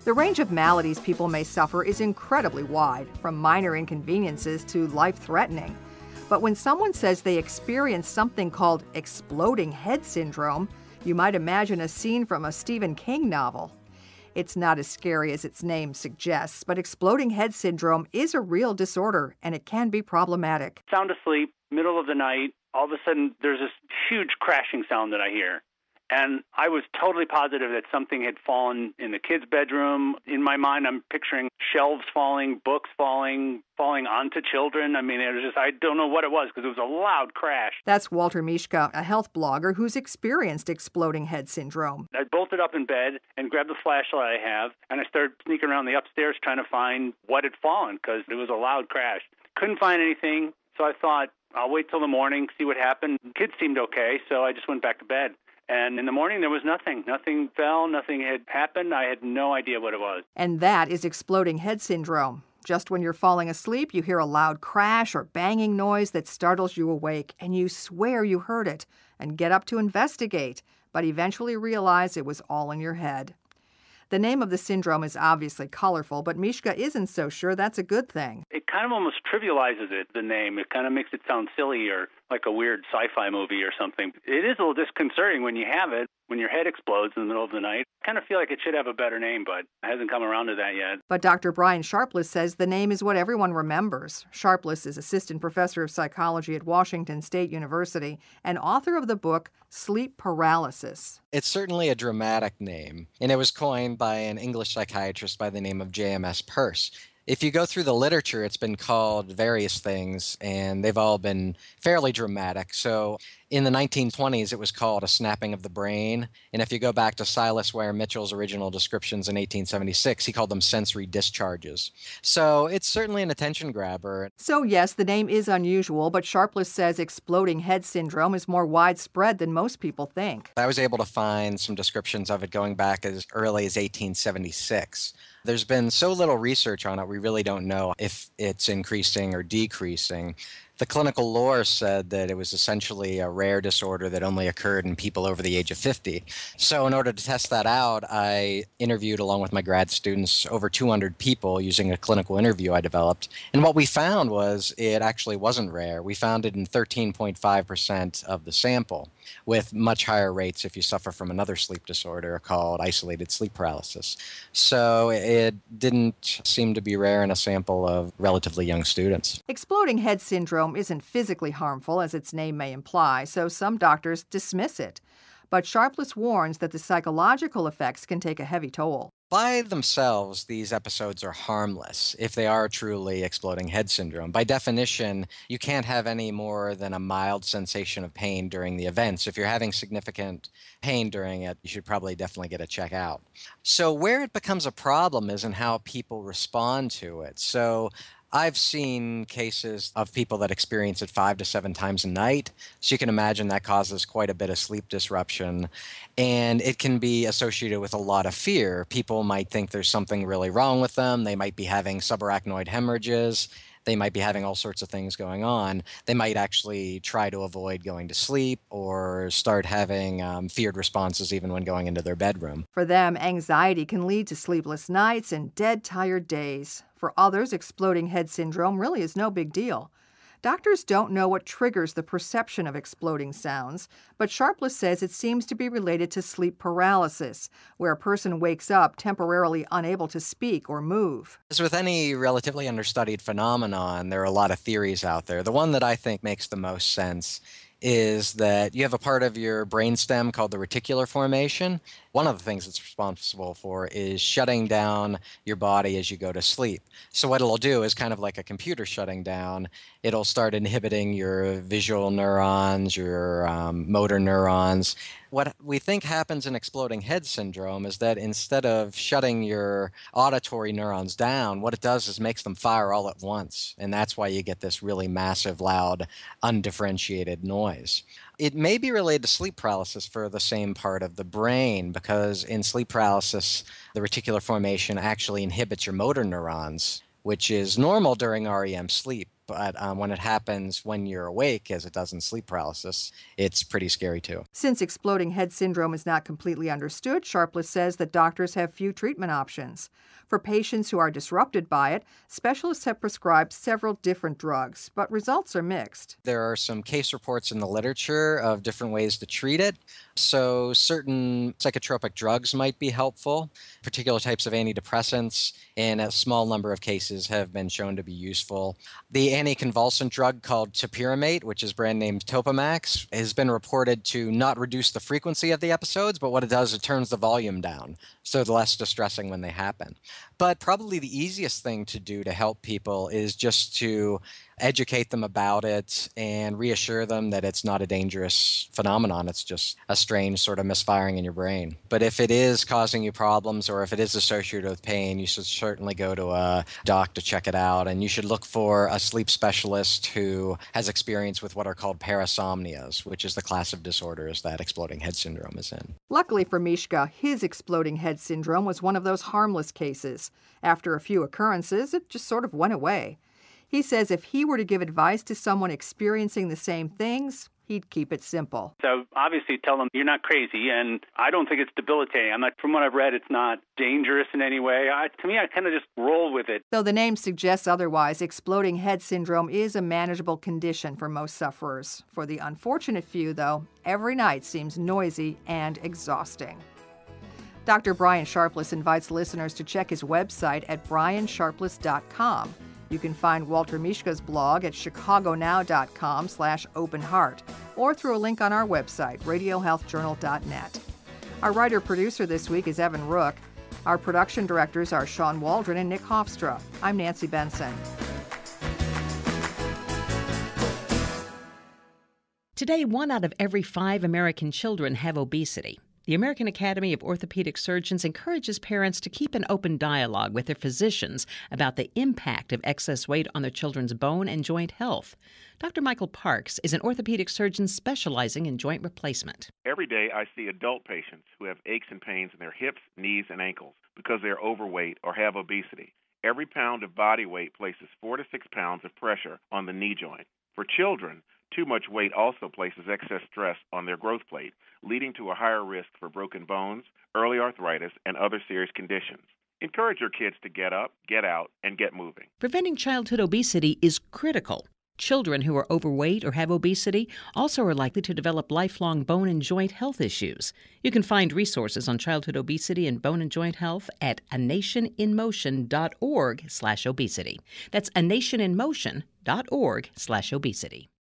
The range of maladies people may suffer is incredibly wide, from minor inconveniences to life-threatening. But when someone says they experience something called exploding head syndrome, you might imagine a scene from a Stephen King novel. It's not as scary as its name suggests, but exploding head syndrome is a real disorder, and it can be problematic. Sound asleep, middle of the night, all of a sudden there's this huge crashing sound that I hear. And I was totally positive that something had fallen in the kids' bedroom. In my mind, I'm picturing shelves falling, books falling onto children. I mean, it was just, I don't know what it was because it was a loud crash. That's Walter Mishka, a health blogger who's experienced exploding head syndrome. I bolted up in bed and grabbed the flashlight I have, and I started sneaking around the upstairs trying to find what had fallen because it was a loud crash. Couldn't find anything, so I thought, I'll wait till the morning, see what happened. Kids seemed okay, so I just went back to bed. And in the morning, there was nothing. Nothing fell, nothing had happened. I had no idea what it was. And that is exploding head syndrome. Just when you're falling asleep, you hear a loud crash or banging noise that startles you awake, and you swear you heard it and get up to investigate, but eventually realize it was all in your head. The name of the syndrome is obviously colorful, but Mishka isn't so sure that's a good thing. It kind of almost trivializes it, the name. It kind of makes it sound silly or like a weird sci-fi movie or something. It is a little disconcerting when you have it, when your head explodes in the middle of the night. I kind of feel like it should have a better name, but it hasn't come around to that yet. But Dr. Brian Sharpless says the name is what everyone remembers. Sharpless is assistant professor of psychology at Washington State University and author of the book Sleep Paralysis. It's certainly a dramatic name, and it was coined by an English psychiatrist by the name of J.M.S. Peirce. If you go through the literature, it's been called various things, and they've all been fairly dramatic. So in the 1920s, it was called a snapping of the brain. And if you go back to Silas Ware Mitchell's original descriptions in 1876, he called them sensory discharges. So it's certainly an attention grabber. So yes, the name is unusual, but Sharpless says exploding head syndrome is more widespread than most people think. I was able to find some descriptions of it going back as early as 1876. There's been so little research on it, we really don't know if it's increasing or decreasing. The clinical lore said that it was essentially a rare disorder that only occurred in people over the age of 50. So in order to test that out, I interviewed, along with my grad students, over 200 people using a clinical interview I developed. And what we found was it actually wasn't rare. We found it in 13.5% of the sample, with much higher rates if you suffer from another sleep disorder called isolated sleep paralysis. So it didn't seem to be rare in a sample of relatively young students. Exploding head syndrome isn't physically harmful, as its name may imply, so some doctors dismiss it. But Sharpless warns that the psychological effects can take a heavy toll. By themselves, these episodes are harmless if they are truly exploding head syndrome. By definition, you can't have any more than a mild sensation of pain during the events. If you're having significant pain during it, you should probably definitely get a check out. So where it becomes a problem is in how people respond to it. So I've seen cases of people that experience it 5 to 7 times a night. So you can imagine that causes quite a bit of sleep disruption. And it can be associated with a lot of fear. People might think there's something really wrong with them. They might be having subarachnoid hemorrhages. They might be having all sorts of things going on. They might actually try to avoid going to sleep or start having feared responses even when going into their bedroom. For them, anxiety can lead to sleepless nights and dead tired days. For others, exploding head syndrome really is no big deal. Doctors don't know what triggers the perception of exploding sounds, but Sharpless says it seems to be related to sleep paralysis, where a person wakes up temporarily unable to speak or move. As with any relatively understudied phenomenon, there are a lot of theories out there. The one that I think makes the most sense is that you have a part of your brainstem called the reticular formation. One of the things it's responsible for is shutting down your body as you go to sleep. So what it'll do is kind of like a computer shutting down. It'll start inhibiting your visual neurons, your motor neurons. What we think happens in exploding head syndrome is that instead of shutting your auditory neurons down, what it does is makes them fire all at once. And that's why you get this really massive, loud, undifferentiated noise. It may be related to sleep paralysis for the same part of the brain, because in sleep paralysis, the reticular formation actually inhibits your motor neurons, which is normal during REM sleep. But when it happens when you're awake, as it does in sleep paralysis, it's pretty scary too. Since exploding head syndrome is not completely understood, Sharpless says that doctors have few treatment options. For patients who are disrupted by it, specialists have prescribed several different drugs, but results are mixed. There are some case reports in the literature of different ways to treat it. So certain psychotropic drugs might be helpful. Particular types of antidepressants in a small number of cases have been shown to be useful. The anticonvulsant drug called topiramate, which is brand named Topamax, has been reported to not reduce the frequency of the episodes, but what it does, it turns the volume down, so it's less distressing when they happen. But probably the easiest thing to do to help people is just to educate them about it and reassure them that it's not a dangerous phenomenon. It's just a strange sort of misfiring in your brain. But if it is causing you problems or if it is associated with pain, you should certainly go to a doc to check it out. And you should look for a sleep specialist who has experience with what are called parasomnias, which is the class of disorders that exploding head syndrome is in. Luckily for Mishka, his exploding head syndrome was one of those harmless cases. After a few occurrences, it just sort of went away. He says if he were to give advice to someone experiencing the same things, he'd keep it simple. So obviously tell them you're not crazy, and I don't think it's debilitating. From what I've read, it's not dangerous in any way. To me, I kind of just roll with it. Though the name suggests otherwise, exploding head syndrome is a manageable condition for most sufferers. For the unfortunate few, though, every night seems noisy and exhausting. Dr. Brian Sharpless invites listeners to check his website at briansharpless.com. You can find Walter Mishka's blog at chicagonow.com/openheart or through a link on our website, radiohealthjournal.net. Our writer-producer this week is Evan Rook. Our production directors are Sean Waldron and Nick Hofstra. I'm Nancy Benson. Today, 1 out of every 5 American children have obesity. The American Academy of Orthopedic Surgeons encourages parents to keep an open dialogue with their physicians about the impact of excess weight on their children's bone and joint health. Dr. Michael Parks is an orthopedic surgeon specializing in joint replacement. Every day I see adult patients who have aches and pains in their hips, knees, and ankles because they are overweight or have obesity. Every pound of body weight places 4 to 6 pounds of pressure on the knee joint. For children, too much weight also places excess stress on their growth plate, leading to a higher risk for broken bones, early arthritis, and other serious conditions. Encourage your kids to get up, get out, and get moving. Preventing childhood obesity is critical. Children who are overweight or have obesity also are likely to develop lifelong bone and joint health issues. You can find resources on childhood obesity and bone and joint health at anationinmotion.org/obesity. That's anationinmotion.org/obesity.